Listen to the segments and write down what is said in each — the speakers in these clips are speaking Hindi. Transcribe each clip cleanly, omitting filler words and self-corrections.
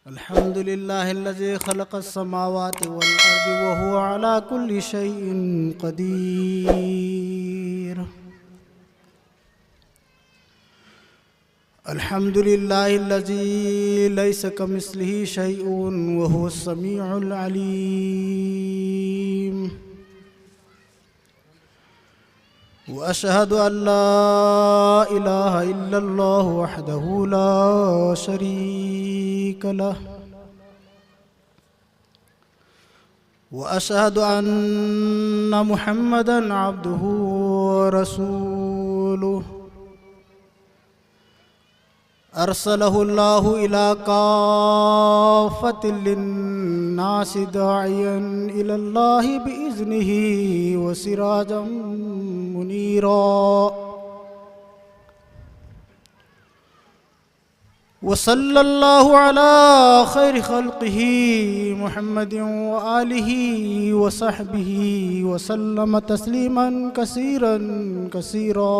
अल्हम्दुलिल्लाहिल्लज़ी खलक़स समावाति वल अर्ज़ व हुवा अला कुल्लि शैइन क़दीर। अल्हम्दुलिल्लाहिल्लज़ी लैसा कमिस्लिही शैउन व हुवस समीउल अलीम। व अशहदु अल्ला इलाहा इल्लल्लाहु वहदहु ला शरीक लह व अशहदु अन्ना मुहम्मदन अब्दुहु व रसूलुहु अरसलहुल्लाहु इला काफ़्फ़तिल लिन्नासि दाइयन इलल्लाहि बिइज़्निहि व सिराजम मुनीरा। व सल्लल्लाहु अला खैरि खल्क़िही मुहम्मदिन व आलिही व सहबिही व सल्लम तस्लीमन कसीरन कसीरा।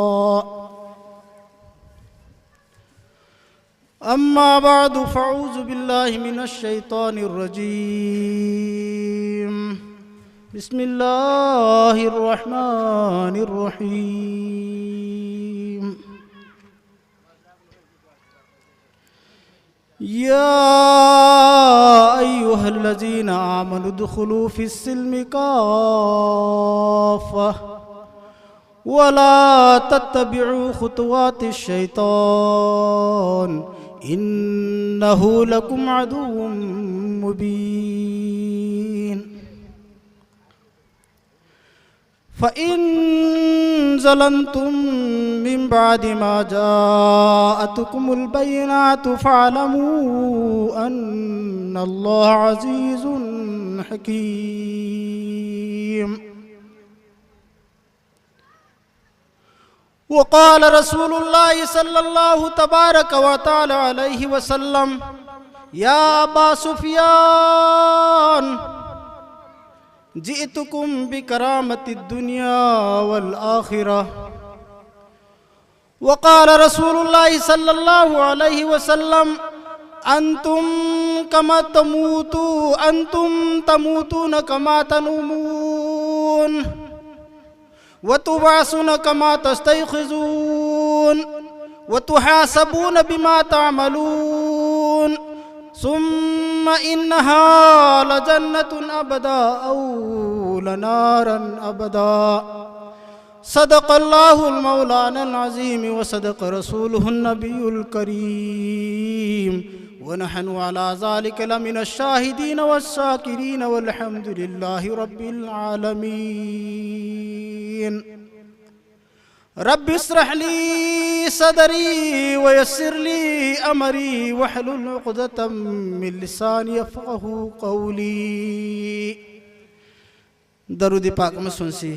अम्मा बादु फ़अऊज़ु बिल्लाहि मिनश शैतानिर रजीम। बिस्मिल्लाहिर रहमानिर रहीम। या अय्युहल्लज़ीना आमनु उद्खुलू फ़िस्सिल्मि काफ़्फ़ह वला तत्तबिउ खुतवातिश शैतान इन्नहु लकुम अदुव्वुम मुबीन। फ़इन ज़लमतुम मिन बादि मा जाअतकुमुल बय्यिनातु फ़अलमू अन्नल्लाह अज़ीज़ुन हकीम। वक़ाल रसूलुल्लाह सल्लल्लाहु तबारक व तआला अलैहि वसल्लम या अबा सुफ़ियान जिअतुकुम बिकरामतिद दुनिया वल आखिरह। वक़ाल रसूलुल्लाह सल्लल्लाहु अलैहि वसल्लम अंतुम तमूतून कमा तनूमून व तुबासुन कमा तस्तयक़िज़ून व तुहासबून बिमा तामलून सुम्मा इन्नहा लजन्नतुन अबदा औ लनारन अबदा। सदक़ल्लाहुल मौलानल अज़ीम व सदक़ रसूलुहुन नबियुल करीम व नहनु अला ज़ालिका लमिनश शाहिदीन वश्शाकिरीन वल्हम्दुलिल्लाहि रब्बिल आलमीन। रब्बि इश्रह ली सदरी व यस्सिर ली अमरी वहलुल उक़दतम मिन लिसानी यफ़क़हू क़ौली। दरूद पाक में सुनसी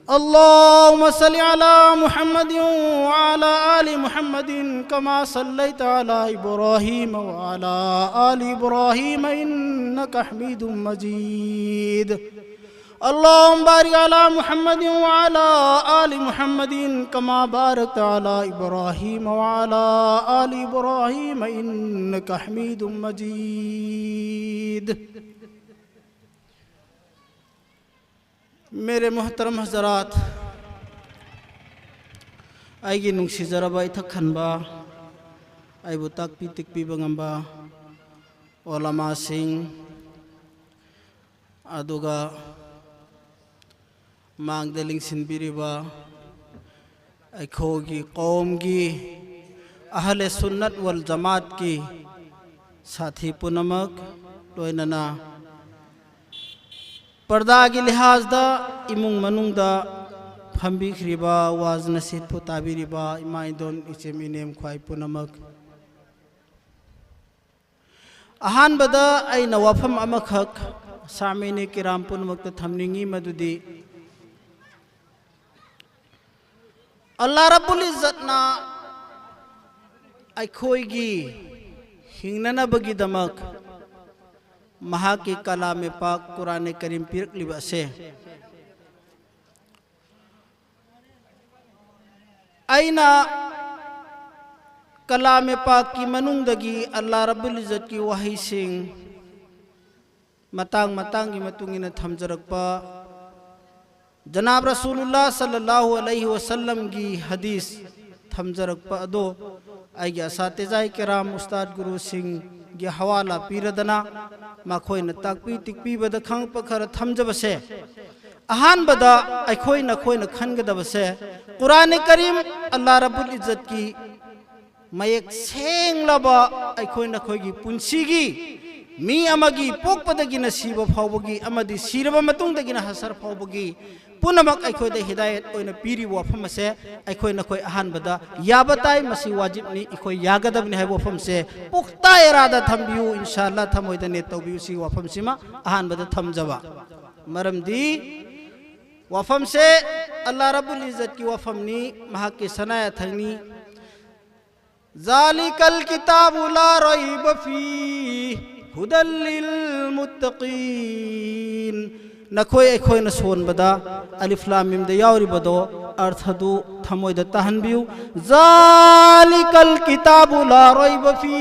अल्लाहुम्मा सल्लि अला मुहम्मदिन व अला आलि मुहम्मदिन कमा सल्लैता अला इब्राहीम व अला आलि इब्राहीम इन्नका हमीदुम मजीद। अल्लाहुम्मा बारिक अला मुहम्मदिन व अला आलि मुहम्मदिन कमा बारकता अला इब्राहीम व अला आलि इब्राहीम इन्नका हमीदुम मजीद। मेरे मोहतरम हज़रात, आइगी नुंसिजरबा इथक खनबा आइबु ताकपि तिकपिबा ngamba ओलामा सिंह अदुगा मांगदलिंग सिनबिरिबा अखोगी कौम की अहले सुन्नत वल जमात की साथी पुनमक लोयनना पर्दा की लिहाज दा इमुंग मनुंग दा फंबिख्रिबा वाज नसीद पुताबिरिबा इमाइदोन इचेमिनेम ख्वाई पुनमक अहान बदा ऐना वफम अमखक सामिने किराम पुनमक थमनिंगी मदुदी अल्लाह रब्बुल इज्जत ना अखोईगी हिंगनना बगी दमक महा की कलाम पाक कुरान करीम पिरकलिबा से कलाम पाक की मनुंगदगी अल्लाह रब्बुल इज्जत की वहीसिंग मतंग मतंग की मतुंगिना थमजरकपा जनाब रसूलुल्लाह सल्लल्लाहु अलैहि वसल्लम की हदीस थमजरकपा अदो आइगे असातिजाई किराम उस्ताद गुरु सिंह की हवाला पीरदना मखोइना ताकपी तिकपीबद खंगप खर थमजबसे अहानबदा अखोइना खोइना खनगदबसे कुरान करीम अल्लाह रब्बुल इज्जत की मयेक सेंगलबा अखोइना खोइगी पुंसीगी मी अमगी पोकपदगिना सीब फावबगी अमदी सीरबा मतुंगदगिना हसर फावबगी पुनमक अखोइदा हिदायत ओइना पीरी वफम से अखोइना खोइ अहानबदा याबताई मसी वाजिबनी इखोइ यागदबनि है वफम से पुख्ता इरादा थम्बियु इंशाअल्लाह थमोइदने तौबियु सी वफम सिमा अहानबदा थमजबा मरमदी वफम से अल्लाह रब्बुल इज्जत की वफमनी महा के सनाया थंगनी ज़ालिकल किताबु ला रैब फी हुदल लिल मुत्तकीन नखोय एखोय न सोन बदा अलिफ लाम मिम द यावरी बदो अर्थ दु थमोय द तहनबियु ज़ालिकल किताबु ला रैब फी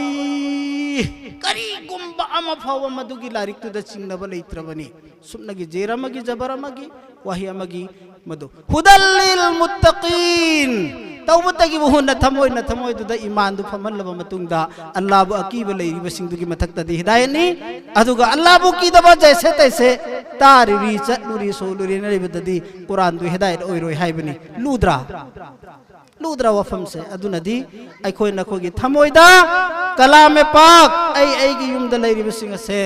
करी गुम्बा अमा फाव मदुगी लारिक तु द चिंगनब लेत्रबनी सुमनगी जेरमगी जबरमगी वही अमगी मदु हुदल लिल मुत्तकीन तौबतगी बहुन थमोय न थमोय दुदा ईमान दु फमलबा मतुंगदा अल्लाह बु अकीब लेरिबा सिंग दुगी मथक्तदी हिदायतनी अदुगा अल्लाह बु कीदबा जैसे तैसे तारिरी चलुरी सोलुरी नरिबददी कुरान दु हिदायत ओइरोय हाइबनी लूद्रा वफम से अदुनदी अखोय नखोगी थमोयदा कलाम पाक ऐगी युमद लेरिबा सिंग से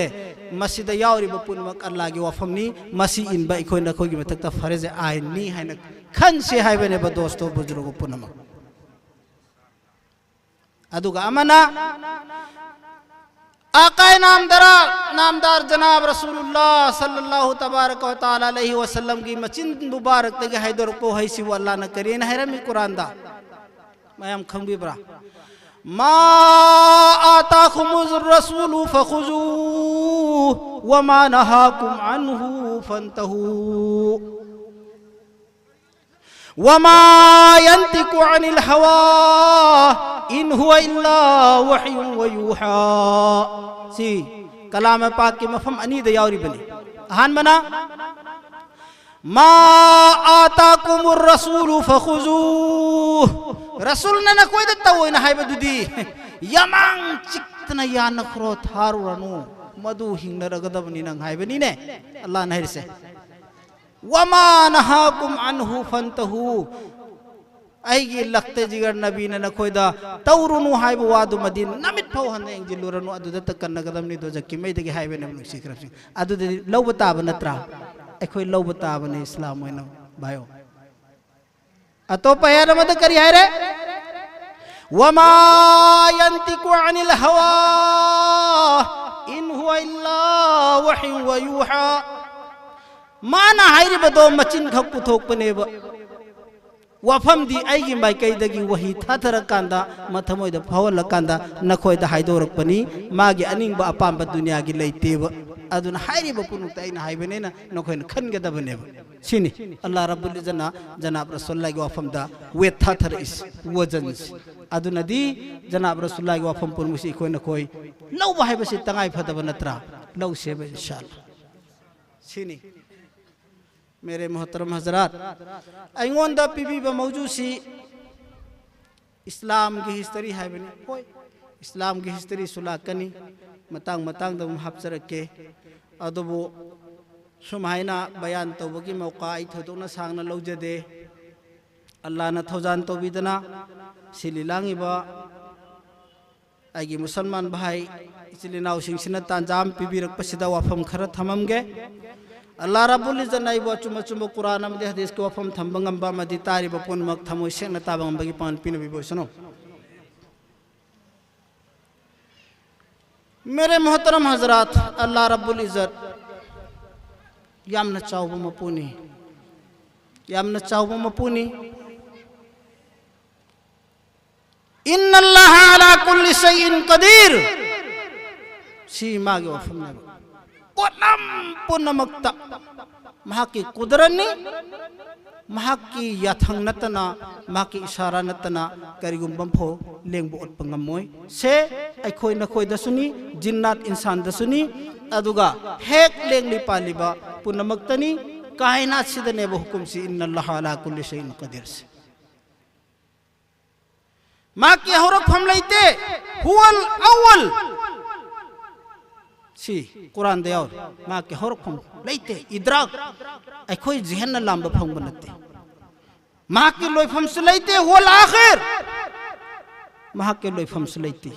मसीदा यावरिबा पुनमक अल्लाह की वफमनी मसी इनबा अखोय नखोगी मथक्ता फरज आइननी हाइना खनसे हाइबने बा दोस्तों बुजुर्ग पुनमक अदुगा अमना आकाए नामदार जनाब रसूलुल्लाह सल्लल्लाहु तबारक व तआला अलैहि वसल्लम की मचिन मुबारक तगे हैदर को हैसी व अल्लाह न करे न हैरमी कुरान दा मयम खंगबिब्रा मा आताकुमुर रसूलु फखुजू व मा नहाकुम अन्हु फंतहू व मा यंतिकु अनिल हवा इन हुआ इल्ला वह्युन व यूहा सी कलाम पाक के मफहम अनी दयावरी बनी अहान बना मा आताकुमुर रसूलु फखुजू रसूल न कोई दत्ता वो न हाय बदुदी यमांग चिक्तना या नखरो थारु रनु मधु हिंग रगदबनी नंग हाय बनी ने अल्लाह नहर से वमा नहाकुम अन्हु फंतहू ऐगी लगते जिगर नबी ने नखोयदा तौरुनु हाइबो वादु मदीन नमित फौ हने इंजिलुरनु अदुद तकन नगदमनी दो जक्की मैदगी हाइबे ने नुसी करफि अदुद लौब ताब नत्रा एखोय लौब ताब ने इस्लाम होइना भायो अतो पया नमद करी हाय रे वमा यंतिकु अनिल हवा इन हुवा इल्ला वह्यु व यूहा माना हाइरि बदो मचिन खक पुथोक पनेब वफम दी आइगी माइकैदगी वही थाथर कांदा मथमोइद फावल कांदा नखोइद हाइदोरक पनी मागी अनिंगबा अपाम्बा दुनिया की लेतेब अदुन हाइरि बपुनुक तैना हाइबनेना नखोइन खनगदबनेब सिनी अल्लाह रब्बुल इज्जना जनाब रसूलुल्लाह की वफम दा वे थाथर इस वजन अदुनदी जनाब रसूलुल्लाह की वफम पुनमुसी कोइ नखोइ लौ बाहाइबसी तंगाइ फदब नत्रा लौ सेब इंशाअल्लाह सिनी मेरे मोहतरम हजरात अइंगोंदा पीबीबा मौजूसी इस्लाम की हिस्ट्री है बनी होय इस्लाम की हिस्ट्री सुलाकनी मतंग मतंग दम हापचरके अदबो सुमाइना बयान तौबगी मौका आई थदोना सांगना लौजदे अल्लाह न थौजान तौबिदना सिलिलांगिबा आइगी मुसलमान भाई इचिलिनाव सिंगसिना तांजाम पीबीरकपसिदा वाफम खरा थममगे अल्लाह रब्बुल इज्जत नाइबो चुम चुम कुरान अमदे हदीस के वफम थंबंगंबा मदि तारिब पुनमक थमोय सेंगना ताबंगबगी पान पिनबि बोसनो मेरे मोहतरम हजरात अल्लाह रब्बुल इज्जत यामना चावबो मपुनी इन्नल्लाह अला कुल्लि शैइन कदीर सी मागे वफम ने पुनम पुनमक्ता महाकी कुदरनी महाकी याथंग नतना महाकी इशारा नतना करिगुम फो लेंबो उत्पंगमोय से अखोय नखोय दसुनी जिन्नात इंसान दसुनी अदुगा हेक लेंगली पालिबा पुनमक्तनी कायनात सिदनेबो हुकुम सी इन्नल्लाह अला कुल्ली शैइन कदीर से माकी हरफ हम लेते हुवल अव्वल सी कुरान दे और माकी हरफ हम लेते इद्राक अखोय जहन लांब फंग बनते माकी लोयफम से लेते हुवल आखिर माकी लोयफम से लेते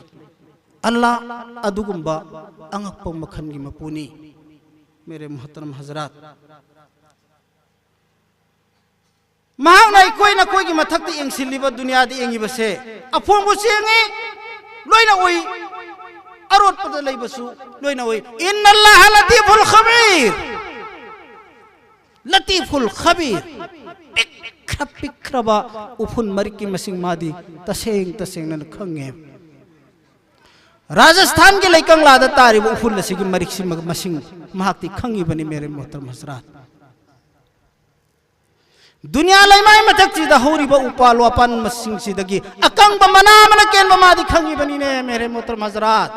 अल्लाह अदुगुम्बा अंगप मखन की मपुनी मेरे मोहतरम हजरात महाना कोई ना कोई की मथक एंसिलीब दुनिया एंगीबसे अफोंबुसु एंगे लोइना ओई अरोटपद लैबसु लोइना ओई इन्नल्लाह लतीफुल खबीर लतीफुल खबीर पिक्रबा उफुन मरिकी मसिंग मादी तसेंग तसेंग न खंगे राजस्थान के लैकंगला दा तारिब उफुल लसिगी मरिक्सी मसिंग महाक्ति खंगी बनी मेरे मोहतरम हजरात दुनिया लैमाय मथक सिदा हौरिबा उपाल वापन मसिंग सिदगी अकंग मना मन केन मादी खंगी बनी ने मेरे मोहतरम हजरात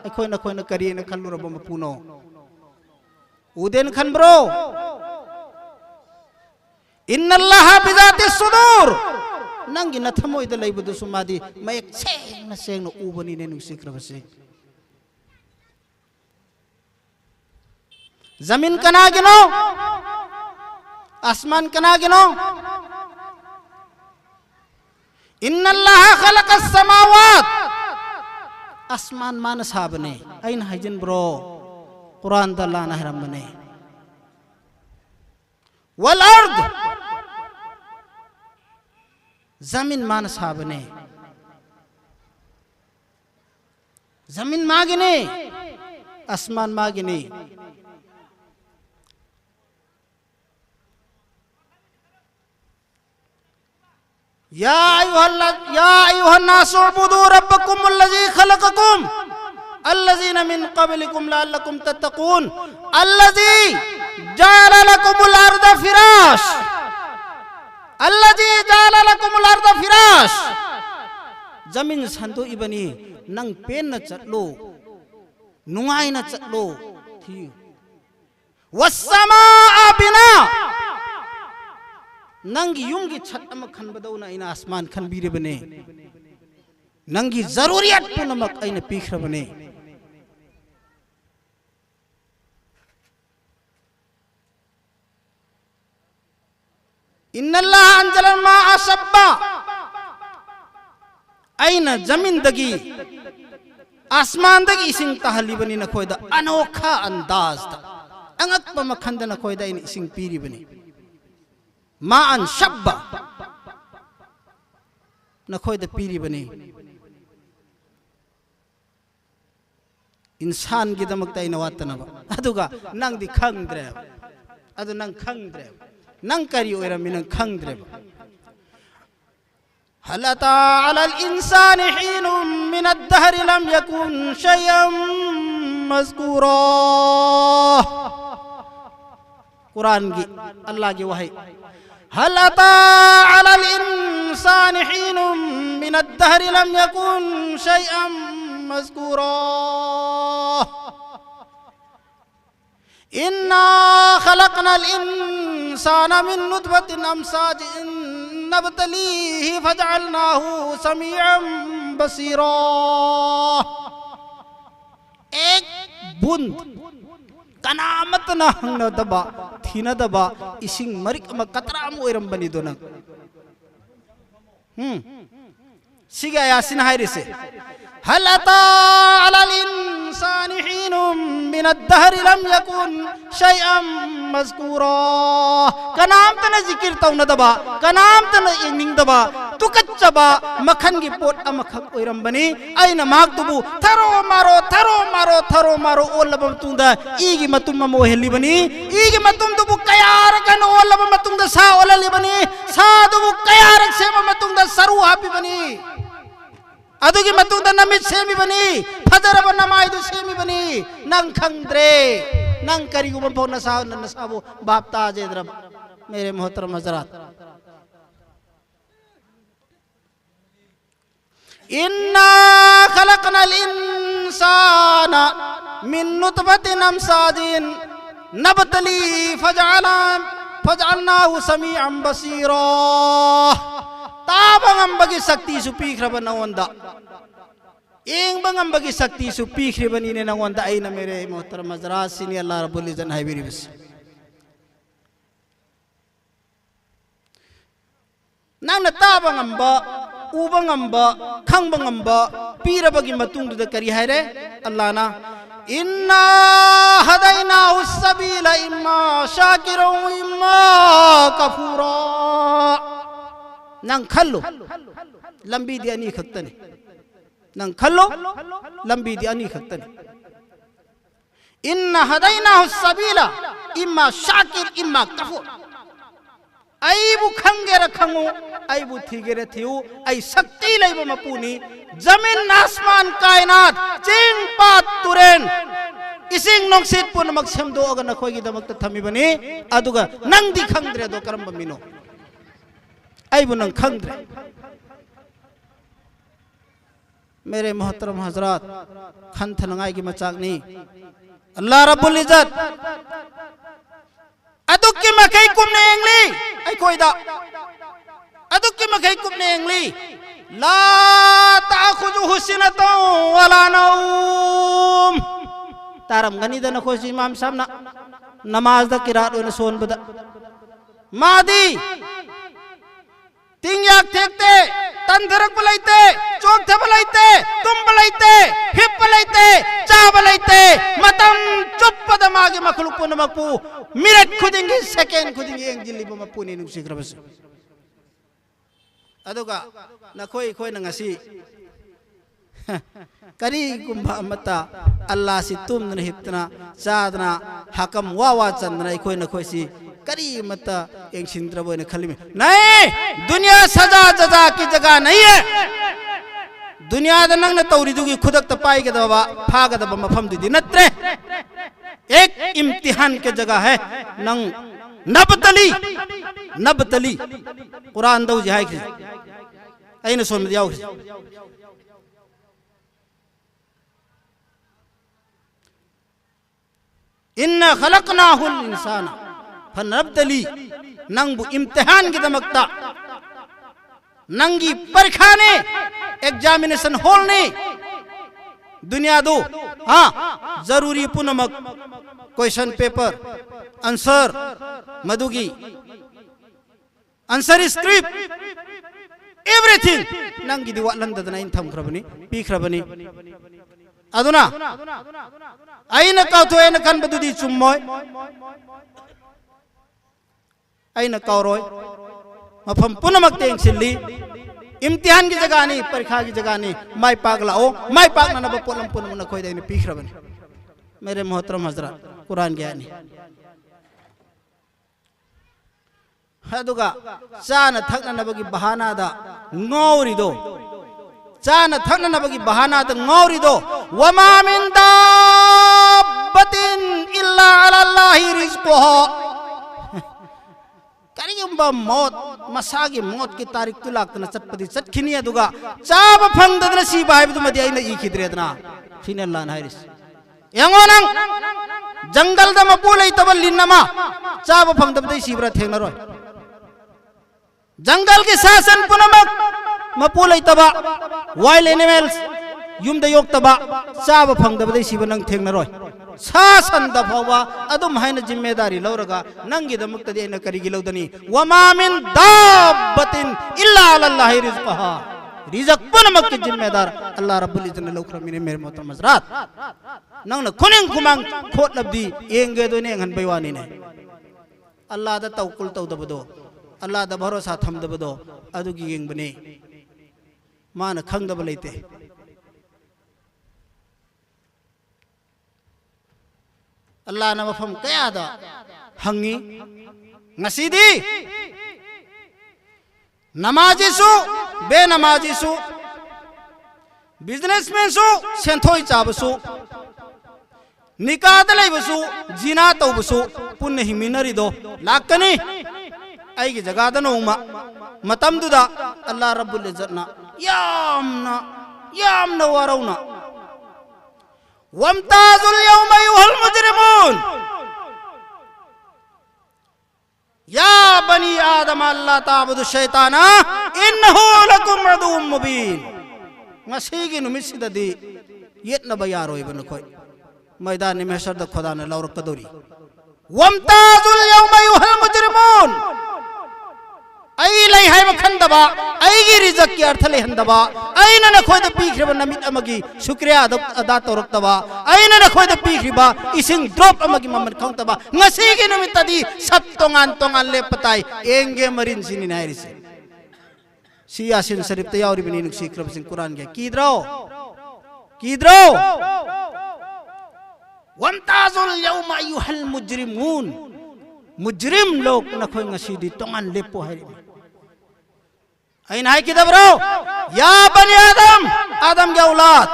अखोय न करी न खल्लुरब मपुनो उदेन खनब्रो इन्नल्लाह बिजाति सुदूर नंगी नथमोय द लैबदुसु मादी मयक सेंग न उबनी ने नुसिक्रबसे जमीन कना गिनो आसमान कना गिनो इन्नल्लाह खलक़स समावात आसमान मान साबने आइन हाइजन ब्रो कुरान द लाना हरम बने वल अर्द जमीन मान साबने जमीन मागिने आसमान मागिने या अय्युहन्नासु उबुदू रब्बकुमुल्लज़ी खलक़कुम अल्लज़ीना मिन क़ब्लिकुम लअल्लकुम तत्तक़ून अल्लज़ी जअल लकुमुल अर्दा फिराश अल्लज़ी जअल लकुमुल अर्दा फिराश जमीन संदो इबनी नंग पेन न चलो नुंगाई न चलो थी वस्समाअ बिना नंगी युंगी छत अम खनबदौना इन आसमान खनबीरे बने नंगी जरूरियत पुनमक अइन पीखर बने इन्नल्लाह अंजल माअ सब्बा अइन जमीन दगी आसमान दगी इसिंग तहली बनी नखोयदा अनोखा अंदाज दा अंगक मखंद नखोयदा इन इसिंग पीरी बनी माअन शब्बा नखोयदा पीरी बनी इंसान की दमकता इन वातनबा अदुगा नंग दी खंगद्रे अदु नंग खंगद्रे नंग करी ओइरमी नंग खंगद्रे हल अता अलल इंसानि हीनुम मिनद दहरि लम यकुन शयअम मज़कूरा कुरान की अल्लाह की वही हल अता अलल इंसानि हीनुम मिनद दहरि लम यकुन शयअम मज़कूरा इन्ना खलक़नल इंसाना मिन नुतफतिन अमसाजिन नब्तलीहि फजअलनाहु समीअन बसीरा एक बूंद कनामत न हंग दबा थीन दबा इसिंग मरिक म कतराम ओइरम बनी दोन सिगा यासिन हायरे से हल अता अलल इंसानि हीनुम मिनद दहरि लम यकुन शयअन मज़कूरा कनाम तने जिकिर तौन दबा कनाम तने इंगिंग दबा तुकच्चबा मखन की पोट अमखक ओइरम बनी आइना मागदुबु थरो मारो ओलब तुंदा ईगी मतुम मो हेली बनी ईगी मतुम दुबु कयार कन ओलब मतुम द सा ओलली बनी सा दुबु कयार से मतुम द सरू हापी बनी अदुगी मतुंग नमित सेमी बनी फजरब नमाइदु सेमी बनी नंग खंद्रे नंग करिगु बो नसाबो बाप ताजेद्रब मेरे मोहतरम हजरात इन्ना खलकनल इंसाना मिन नुतफतिन अमसाजिन नबतली फजअलनाहु समीअन बसीरा ताबंगंबगी शक्ति सुपीख्रब नवंदा एंगबंगंबगी शक्ति सुपीख्रिबनी ने नवंदा आइना मेरे मोहतरम हजरात सिनी अल्लाह रब्बुल इज्जत हाइबिरिबस नंगना ताबंगंबा उबंगंबा खंगबंगंबा पीरबगी मतुंगदुदा करी हायरे अल्लाह ना इन्ना हदैनाहु सबीला इम्मा शाकिरा व इम्मा कफूरा नंग खल्लो लंबी दी अनी खक्तनी नंग खल्लो लंबी दी अनी खक्तनी इन्ना हदैनाहु सबीला इम्मा शाकिर इम्मा कफूर आइबु खंगेरा खंगु आइबु थीगेरा थियु आई शक्ति लैब मपुनी जमीन आसमान कायनात चिंग पात तुरेन इसिंग नोंसित पुनमक सेमदो अगर नखोगी दमक थमीबनी अदुगा नंगदी खंगद्रे दो करम मिनो आइबु नंग खंगद्रे मेरे मोहतरम हजरात खंथनंगाई की मचाकनी अल्लाह रब्बुल इज्जत अदुक्की मकई कुमने एंगली आई कोईदा अदुक्की मकई कुमने एंगली ला ताखुजुहु सिनतु वला नौम तारम गनी दन खोसी इमाम साहब ना नमाज दा किरात ओने सोन बदा मादी तिंग्याक थेकते तंदरक बलाइते चोक थे बलाइते तुम बलाइते हिप बलाइते चा बलाइते मतम चुप दमागे मखलुक पुन मपू मिनट खुदिंगी सेकेंड खुदिंगी एंग जिल्ली बमपू ने नुक्सी करबस अदुगा नखोई खोई नंगसी करी कुंभा मता अल्लाह सी तुम न हिप्तना चादना हकम वावा चंदना खोई नखोई सी करी मता एंग सिंद्र बोने खली में नहीं दुनिया सजा जजा की जगह नहीं है दुनिया द नंग न तौरी दुगी खुदक त पाई के दबा फाग दबा मफम दुदी नत्रे एक इम्तिहान के जगह है नंग नबतली कुरान दौ जहाय की अइन सोम दियाओ इन्ना खलकनाहुल इंसाना फनबतली नंगबु इम्तिहान की दमकता नंगी परखाने एग्जामिनेशन हॉल ने दुनिया दो हाँ जरूरी पुनमक क्वेश्चन पेपर आंसर मधुगी आंसर स्क्रिप्ट एवरीथिंग नंगी दिवा लंदना इन थम खरबनी पी खरबनी अदुना आइना काउथो एना खन बदुदी चुम्मोय आइना काउरोय मफम पुनमक तेंग सिल्ली इम्तिहान की जगह नहीं परीक्षा की जगह नहीं माई पाक लाओ माई पाक ना नब पोलम पुनम न खोई देने पीख रबन मेरे मोहतरम हजरत कुरान ज्ञानी हदुगा चान थकना नबगी बहाना दा ngौरी दो चान थकना नबगी बहाना दा ngौरी दो वमा मिन दाब्बतिन इल्ला अलाल्लाहि रिज़्कुहा करीबा मौत मसागी मौत की तारीख तो लागतना चटपदी चटखिनी अदुगा चाब फंगदना सीबा हाइबदु मदी आइना इखिद्रेदना फिन अल्लाह नाइरिस यंगो नंग जंगल द मपुलै तब लिन्नमा चाब फंगदबदै सीब्रा थेंगनरोय जंगल के शासन पुनमक मपुलै तब wild animals yum the yok तब चाब फंगदबदै सीब नंग थेंगनरोय शासन द फवा अदुम हाइना जिम्मेदारी लौरगा नंगी द मुक्तदी न करिगी लौदनी वमा मिन दाब्बतिन इल्ला अल्लाहि रिज़्कुहा रिज़क पुनमक की जिम्मेदार अल्लाह रब्बुल इज्जत ने लौखरा मिने मेरे मोहतरम हजरात नंग न खुनिंग कुमांग खोट लबदी एंगे दो ने हन बैवानी ने अल्लाह द तवक्कुल तौदबदो अल्लाह द भरोसा थमदबदो अदुगी येंगबने मान खंगदब लेते अल्लाह न मफम कया दा हंगी ngasiदी नमाजीसु बेनमाजीसु बिजनेसमैन सेंथोई चाबसु निकाद लेबसु जिना तौबसु पुन्ने हिमिनरिदो लाकनी आइगी जगादा नोमा मतमदुदा अल्लाह रब्बुल इज्जतना यामना वारौना वमताजुल यौमा अय्युहल मुजरिमून या बनी आदम अल्ला ताबुदु शैताना इन्नहु लकुम अदुव्वुम मुबीन ngasi numit sidadi yetna bayaro ibn koy मैदान में शर्द खुदा ने लौर कदोरी वमताजुल यौमा अय्युहल मुजरिमून ऐ लई है मखंदबा ऐ गी रिजक की अर्थ ले हंदबा ऐ न खोद पीखरब नमित अमगी शुक्रिया अदा तोरक्तबा ऐ न खोद पीखरिबा इसिंग ड्रॉप अमगी ममन खंगतबा ngasi गी नुमित तदी सब तोंगान ले पताई एंगे मरिन सिनी नायरिसे सी यासीन शरीफ ते यावरी बिनी नुक्सी क्रब सिंह कुरान के कीद्रो वमताजुल यौमा अय्युहल मुजरिमून मुजरिम लोग नखोय ngasi तोंगान लेपो है ऐन है किदब्रो या बनी आदम के औलाद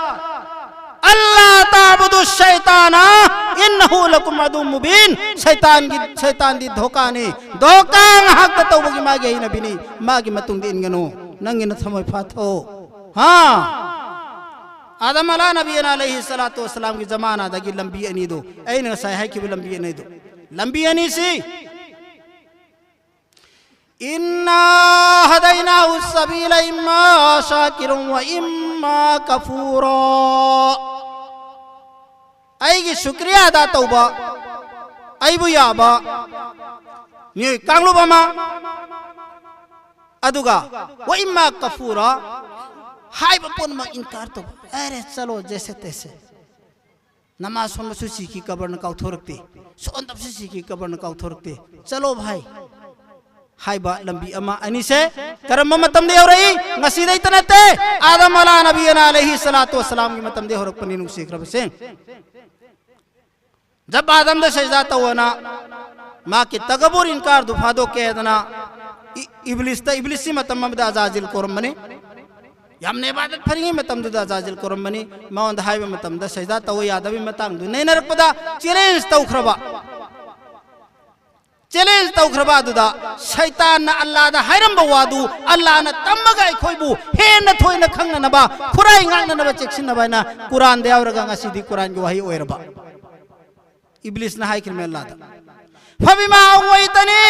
अल्लाह ताबुदु शैताना इन्नहु लकुम अदुव्वुम मुबीन शैतान दी धोखा ने धोखा हक तौबगी मागे ही नबीनी मागे मतुंग दिन गनो नंगे न समय फाथो हां आदम अला नबी अलैहि सलातु वसलाम की जमाना दगी लंबी अनी दो ऐन सही है कि लंबी अनी दो लंबी अनी सी इन्ना हदैनाहु सबीला इम्मा शाकिरुन व इम्मा कफूरा ऐगी शुक्रिया अदा तौबा ऐबु याबा नि कांगलुबमा अदुगा व इम्मा कफूरा हाइब पुन म इनकार तो अरे चलो जैसे तैसे नमाज हम सुसी की कब्र न काउ थोरकते सोंदब सुसी की कब्र न काउ थोरकते चलो भाई हाइबा लंबी अमा अनी से करम मतम दे रही ngasi dai tanate आदम अला नबी अलैहि सलातु वसलाम की मतम दे होरक पनी नु सीख रब से जब आदम दे सजदा तो ना मां की तकबर इनकार दुफादो के दना इब्लिस मतम मद अजाजिल कोरम बने हमने इबादत फरिंगे मतम द अजाजिल कोरम बने मां हाइबा मतम द सजदा तो यादवी मतंग दु नै नरपदा चैलेंज तौखरबा चैलेंज तौखरबा दुदा शैतान न अल्लाह दा हैरम बवादु अल्लाह न तमगा खोइबु हे न थोइ न खंग नबा खुराई ngang न नबा चेक्सिन नबा ना कुरान दे आवरगा ngasi di कुरान की वही ओरबा इब्लिस न हाय किरमे अल्लाह दा फबिमा अवैतनी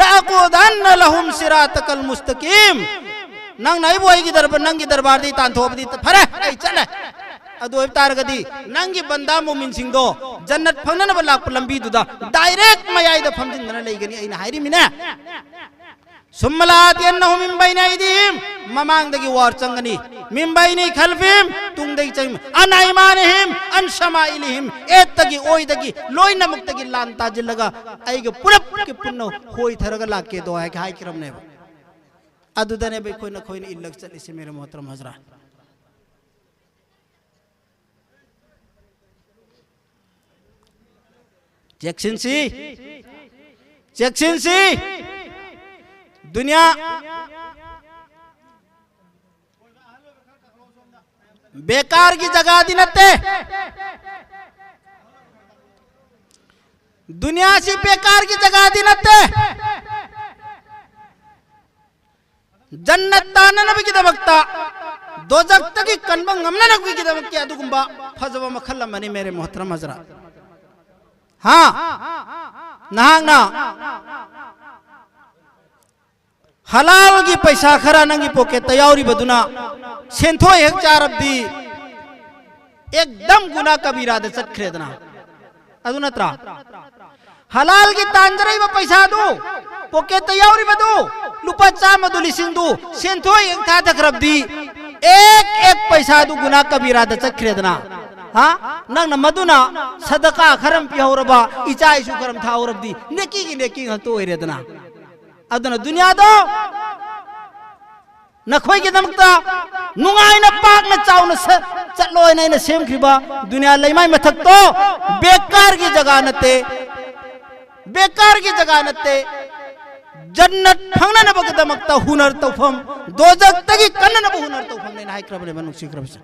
लाअकुदन्न लहुम सिरातकल मुस्तकीम नंग नाइ बोई की दरबार नंगी दरबार दी तान थोब दी फरे ए चले अदो तारगदी नंगी बंदा मोमिन सिंह जन्नत फंगन लाप लंबी दुदा डायरेक्ट मयाई द फमजिन न लेगनी ऐना हायरी मिना सुम्मलात यन्नहु मिन बैनि ऐदीहिम ममांग दगी वार चंगनी मिन बैनि खल्फिहिम तुंग दगी चंग अन ऐमानिहिम अन शमाइलिहिम एत तगी ओय दगी लोय नमक तगी लांता जिलगा ऐगे पुरप के पुन्नो होय थरगा लाके दो है हाय किरम ने अदुदने बे कोई न कोई न इल्लक चली से मेरे मोहतरम हजरात जैक्सन सी दुनिया बेकार की जगह दिनते दुनिया से बेकार की जगह दिनते जन्नत ताना नबी की दबकता दोजख तक कनबंग हमने नबी की दबक किया दुगुंबा फजवा मखल्ला मनी मेरे मोहतरम हजरात हाँ नहांग ना हलाल की पैसा खरा नंगी पोके तैयारी बदुना सेंथो एक चार अब्दी एकदम गुना कबीरा दे सट खरीदना अदुना त्रा हलाल की तांजरे व पैसा दो पोके तैयारी बदो लुपा चा मदुली सिंधु सेंथो एक था तक रब्दी एक पैसा दो गुना कबीरा दे सट खरीदना हाँ नंग न मदुना सदका खरम पियावरबा इचा इशु खरम था औरब्दी नेकी हतो इरेदना अदना दुनिया दो नखोई के दमकता नुंगाई न पाक न चाव न चलो न सेम खिबा दुनिया लैमाई मथक तो बेकार की जगह नते जन्नत फंगना न बक दमकता हुनर तौफम दोजख तगी कन्न न हुनर तौफम ने नाय क्रबले मनु सिक्रब से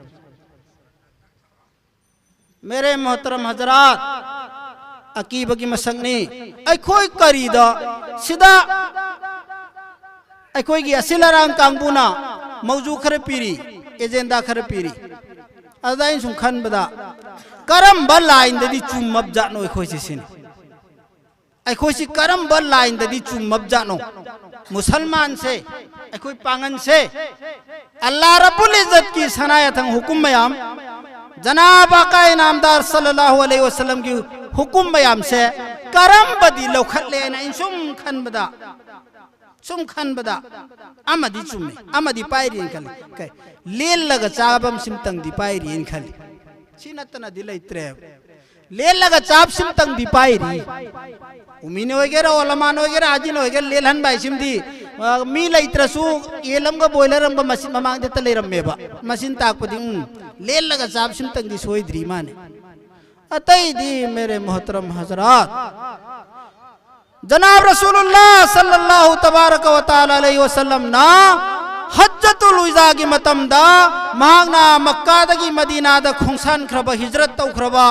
मेरे मोहतरम हजरात अकीब की मसंगनी अखोई करीदा सिदा अखोई की असिलरांग कांगबुना मौजू खर पीरी एजेंडा खर पीरी अदाइन सुम खन बदा करम बल लाइन ददी चुमब जानो एखोइसि सिन एखोइसि करम बल लाइन ददी चुमब जानो मुसलमान से एखोइ पांगन से अल्लाह रब्बुल इज्जत की सनाया थंग हुकुम मयाम जनाब आका इनामदार सल्लल्लाहु अलैहि वसल्लम की हुकुम मयाम से करम बदी लौखत लेना इन सुम खन बदा अमदी चुमे अमदी पायरी खल के लेल लगा चाबम सिमतंग दी पायरी खल सिनतना दिलै त्रे लेल लगा चाब सिमतंग दी पायरी उमीने वगैरह ओलमान वगैरह आजिन वगैरह लेल हन बाई सिमदी मी लैत्रसु येलम ग बॉयलर हम ग मशीन ममांग दे तले रमेबा मशीन ताकपदी लेल लगा चाब सिमतंग दी सोइद्री माने अतई दी मेरे मोहतरम हजरात जनाब रसूलुल्लाह सल्लल्लाहु तबारक व तआला अलैहि वसल्लम ना हज्जतुल विदा की मतम दा महागना मक्का दगी मदीना दा खोंसान खरबा हिजरत तौखरबा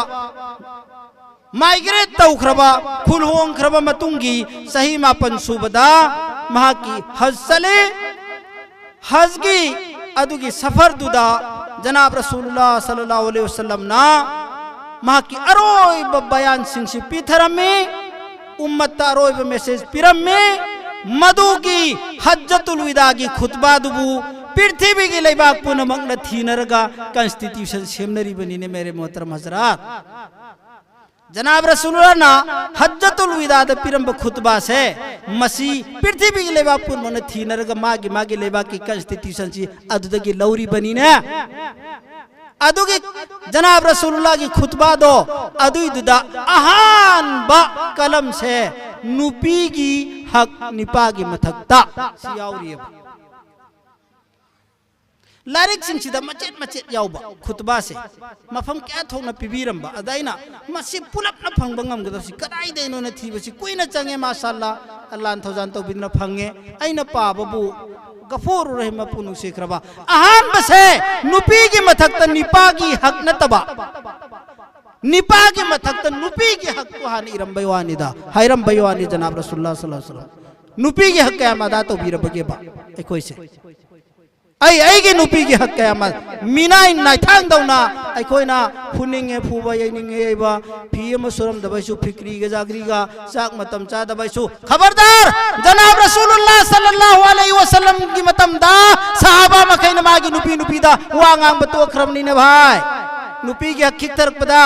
माइग्रेट तौखरबा खुलहोंग खरबा मतुंगी सही मापन सुबदा महाकी हज सले हज की अदुगी सफर दुदा जनाब रसूलुल्लाह सल्लल्लाहु अलैहि वसल्लम ना महाकी अरोय बयान सिंसी पीथरमे उम्मत अरोय मैसेज पिरमे मधु की हज्जतुल विदा की खुतबा दुबु पृथ्वी की लेबाक पुनमक न थीनरगा कॉन्स्टिट्यूशन सेमनरी बनी ने मेरे मोहतरम हजरात जनाब रसूलुल्लाह ना हज्जतुल विदा द पिरम खुतबा से मसी पृथ्वी की लेबाक पुनमक न थीनरगा मागी लेबाक की कॉन्स्टिट्यूशन सी अदुदगी लौरी बनी ने अदुगी जनाब रसूलुल्लाह की खुतबा दो अदुइदुदा अहान बा कलम से नुपी की हक निपा की मथकता सियावरी लारिक सिंसिदा मचेत मचेत यावबा खुतबा से मफम क्या थोना पिबीरंबा अदाइना मसी पुलप न फंग बंगम गदसी कदाई देनो न थीबसी कुइना चंगे माशाअल्लाह अल्लाह थौजान तो बिन फंगे आइना पाबबु गफूर रहम पुनु सेखरबा अहान बसे नुपी की मथक निपा की हक नतबा निपा की मथक नुपी की हक को हानि इरम बयवानिदा हैरम बयवानी जनाब रसूलुल्लाह सल्लल्लाहु अलैहि वसल्लम नुपी की हक क्या मदा तो बीरबगे बा एकोइ से आई के नुपी की हक क्या मद मीना नाइ थांग दौना अखोइना फुनिंगे फुबा यनिंगे बा फियम सुरम दबैसु फिक्री गे जागरी गा साक मतम चा दबैसु खबरदार जनाब रसूलुल्लाह सल्लल्लाहु अलैहि वसल्लम की मतम दा सहाबा मखैन मागी नुपी दा वांगांग बतो खरमनी ने भाई नुपी की हक खितर पदा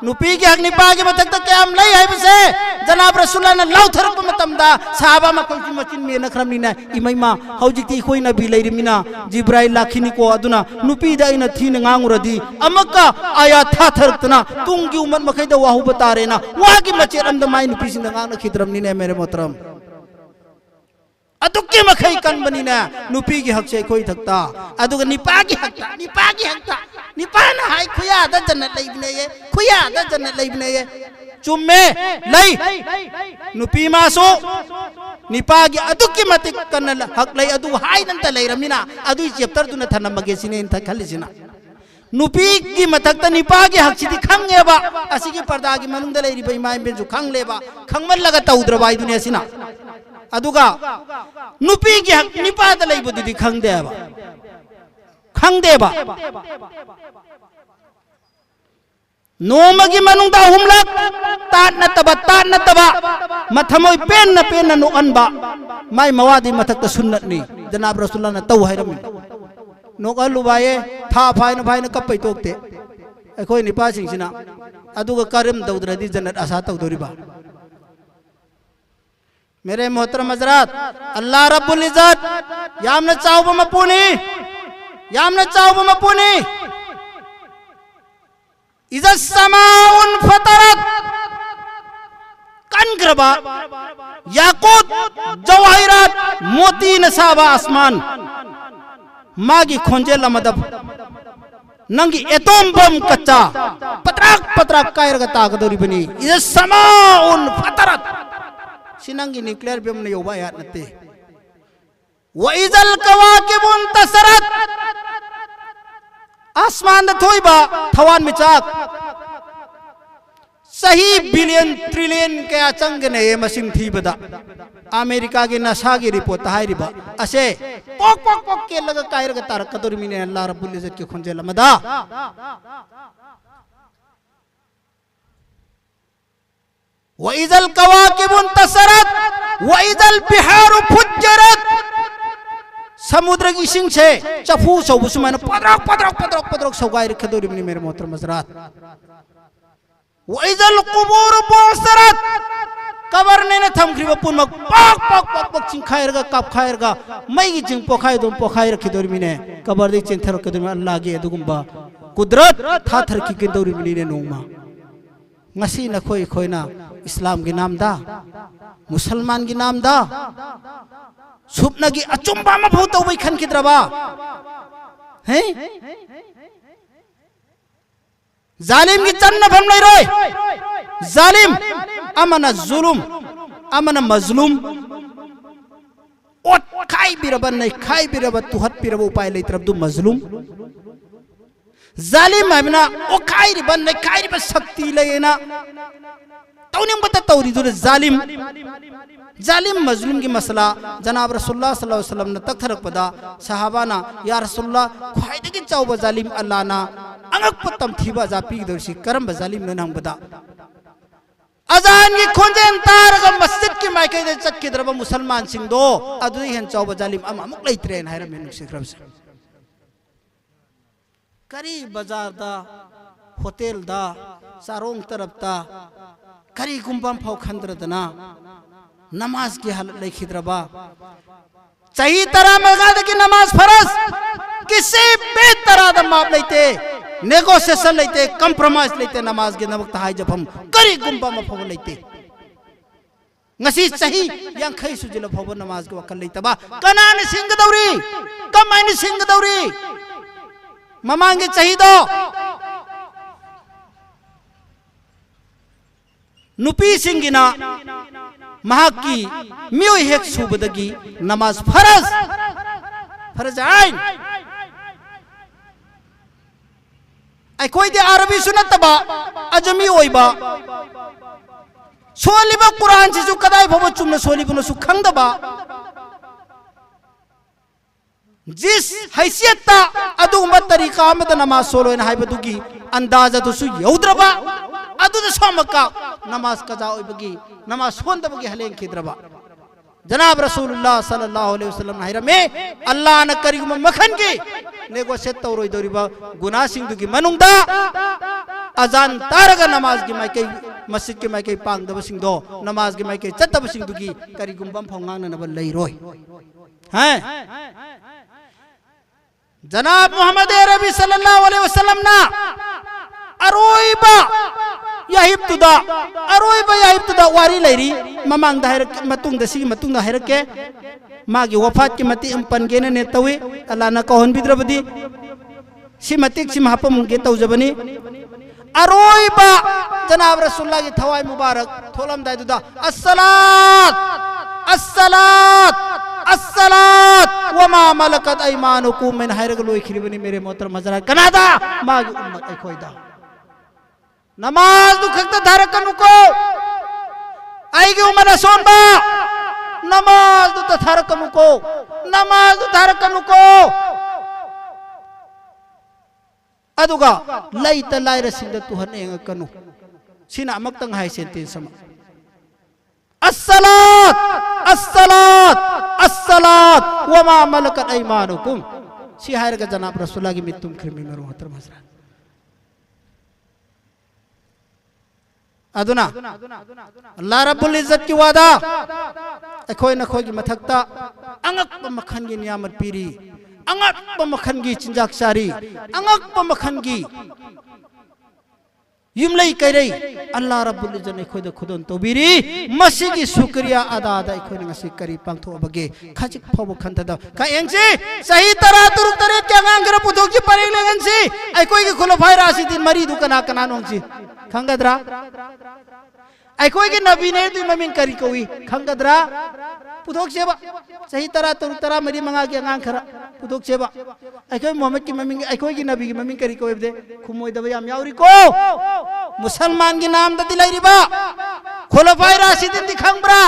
नुपी की हक निपा की मतक तक क्या हम नहीं है बसे जनाब रसूलुल्लाह ने लौ थरप मतम दा सहाबा मखै की मचिन में न खरमनी ने इमैमा हौजिती कोई न भी लैरिमिना जिब्राइल लाखिनी को अदुना नुपी दा इन थीन nganguरदी अमका आया था थरतना तुंगी उमत मखै दा वाहु बतारे ना वागी मचेरम द माई नुपी सिन ngang न खिद्रमनी ने मेरे मोहतरम अदुके मखै कन बनी ना नुपी की हक से कोई थकता अदुगा निपा की हकता निपा ना हाय खुया द जन्नत लैबने ये खुया द जन्नत लैबने ये चुम्मे लई नुपी मासो निपा की अदुके मतिक कन हक लई अदु हाय नंत लैरमिना अदु चैप्टर दुना थनमगे सिने इन थखलिसिना नुपी की मथक निपा की हक सिदी खंगेबा असिगी पर्दा की मनुंग द लैरि बई माय बेजु खंगलेबा खंगमन लगा तउद्रबा दुनिया सिना अदुगा नुपी की हक निपा द लैबुदी खंगदेबा नोमगी मनुंग दा हुमलक तात नतबा मथमोय पेन न नो अनबा माय मवादी मथक त सुन्नत नी जनाब रसूलुल्लाह न तौ हैरमी नोकलुबाये था फाइन कपै तोकते अखोय निपा सिंसिना अदुगा करम दौद्रदी जन्नत आशा तौदोरिबा मेरे मोहतरम हजरात अल्लाह रब्बुल इज्जत यामना चावबा मपुनी इज़ा समाउन फतरत कनग्रबा याकूत जवाहिरात मोती नसाबा आसमान मागी खोंजे लमदब नंगी एटॉम बम कच्चा पतराक कायरगा तागदोरी बनी इज़ा समाउन फतरत सिनंगी न्यूक्लियर बम ने योबा याद नते व इज़ल कवाकिबुन तसरत आसमान द थोइबा थवान मिचाक सही बिलियन ट्रिलियन के आचंग ने मसिंग थी बदा अमेरिका की नशा की रिपोर्ट हाइरिबा असे पोक पोक पोक के लगा कायर का तारक कदर मिने अल्लाह रब्बुल इज्जत के खुंजे लमदा व इजल कवाकिब इंतसरत व इजल बिहार फुज्जरत समुद्र की सिंह से चफू सौबु सुमाना पदरक पदरक पदरक पदरक सौगाई रखदोरी मिने मेरे मोहतरम हज़रात व इजल कुबूर बुसरत कबर ने न थमख्री बपुन मग पक पक पक पक चिंग खायरगा कप खायरगा मई की चिंग पोखाय दो पोखाय रखी दोरी मिने कबर दे चिंग थर कदर में अल्लाह के दुगुम्बा कुदरत था थर की के दोरी मिने नोमा ngasi na khoi khoi na islam gi nam da musalman gi nam da supna gi achumba ma bhau tau bai khan kidraba he zalim gi channa pham lai roi zalim amana zulum amana mazlum ot khai biraban nai khai birabat tu hat biraba upai lai tarab du mazlum जालिम है ना ओ खाई बन नहीं खाई बस शक्ति लगे ना तो नहीं बता तो रिज़ुर जालिम जालिम मजलूम की मसला जनाब रसूलुल्लाह सल्लल्लाहु अलैहि वसल्लम ने तक थरक पदा सहाबा ना या रसूलुल्लाह खाई की चाव जालिम अल्लाह ना अंगक पतम थीबा जापी की दर्शी करम जालिम ने हम बता अजान की खोजे अंतार का मस्जिद की मायके दे चक की तरफ मुसलमान सिंह दो अदुई हन चाव जालिम अमुक लई ट्रेन है रमेन सिक्रम से करी बाजार दा होटल दा सारों तरफ दा करी गुम्बम फाव खंद्र दना नमाज की हालत लिखी द्रबा सही तरह मगाद की नमाज फरज किसी भी तरह दा माप लेते नेगोशिएशन लेते कंप्रोमाइज लेते नमाज के नवक्त हाई जब हम करी गुम्बम फाव लेते ngasi sahi yang khai sujila फाव नमाज के वकल लेते बा कनान सिंह दौरी कमाइन सिंह दौरी ममांगे चाहिए दो नुपी सिंगिना महाकी मियो हेक सुबदगी नमाज फरज फरज आइन आई कोई दे अरबी सुनत बा अजमी ओइबा सोलिबा कुरान से जो कदाई भव चुमना सोलिबनो सु खंगदबा जिस हैसियत अदुगुम्बा तरीका में नमाज सोलो की अंदाजा यौद्रबा सोमका नमाज कजा ओइबगी नमाज सोंदबगी हलें खिद्रबा जनाब रसूलुल्लाह सल्लल्लाहु अलैहि वसल्लम हाइरमे अल्लाह न करिगुम मखन की नेगोशिएट तौरोय दोरिबा गुनाह सिंधु की मनुंगदा अजान तारगा नमाज की माइके मस्जिद के माइके पांगदब सिंधो नमाज की माइके चतब सिंधु की करिगुम फौंगांग नब लैरोय हैं जनाब मोहम्मद अरबी सल्लल्लाहु अलैहि वसल्लम ना अरोइबा याहिब्तुदा वारी लैरी ममांग दा हैरक मतुंग दा सिगी मतुंग दा हैरक के मागी वफात की मति अम्पन गेने ने तवे अल्लाह ना कहन बिद्रबदी सि मतिक सि महापम गे तौजबनी अरोइबा जनाब रसूलुल्लाह की थवाई मुबारक थोलम दायदुदा अस्सलात अस्सलात अस्सलात वमा मलकत ऐमानुकुम min hayra लोई खिरिबनी मेरे मोहतरम हज़रात कनादा मागी उम्मत ए खोइदा नमाज दुखत धारक नुको आईगे उम्मत सोनबा नमाज दु धारक नुको नमाज दु धारक नुको अदुगा लैत लाइर सिंद तुहन एंग कनु सिना अमक्तंग हाय सेंटेंस सम अस्सलात अस्सलात अस्सलात वमा मलकत ऐमानुकुम सी हायर का जनाब रसूलुल्लाह की मितुम खिरमी मेरे मोहतरम हज़रात अदुना अल्लाह रब्बुल इज्जत की वादा अखोय नखोय की मथक्ता अंगक मखन की नियामत पीरी अंगक मखन की चिंजाक सारी अंगक मखन की युमलई कई अल्लाह रब्बुल इज्जत ने खुद खुदन तोबिरी मसी की शुक्रिया अदा अदा खोय ngasi करी पांथो बगे खजिक फब खंतदा का एंसी सही तरह तुरुक तरे के अंगर पुथोक की परे लेगनसी आई कोई की खुलो भाई राशि दिन मरी दुकना कना नोंसी खंगदरा आई कोई की नबी ने तु ममिन करी कोई खंगदरा पुथोक सेवा सही तरह तुरुक तरह मरी मंगा के अंगांग खरा पुथोक सेवा आई कोई मोहम्मद की ममिन आई कोई की नबी की ममिन करी कोई दे खुमोय दबे याम यावरी को मुसलमान की नाम द दिलाई रिबा खुलफाए राशिदीन दिखंबरा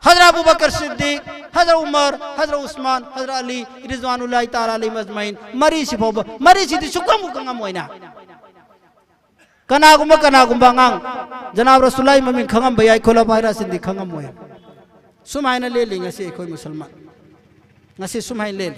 हजरत अबू बकर सिद्दीक, हजरत उमर, हजरत उस्मान, हजरत अली रिजवानुल्लाहि ताला अलैहि अजमईन मरी सिफाव मरी सिदि सुकम मुकंगा मोइना कनागुम्बा कनागुम्बा ngang जनाब रसूलुल्लाह ममिन खंगम बयाय खोला पायरा सिंदी खंगम मोय सुमाइना ले लिंगा से कोई मुसलमान ngasi sumai lel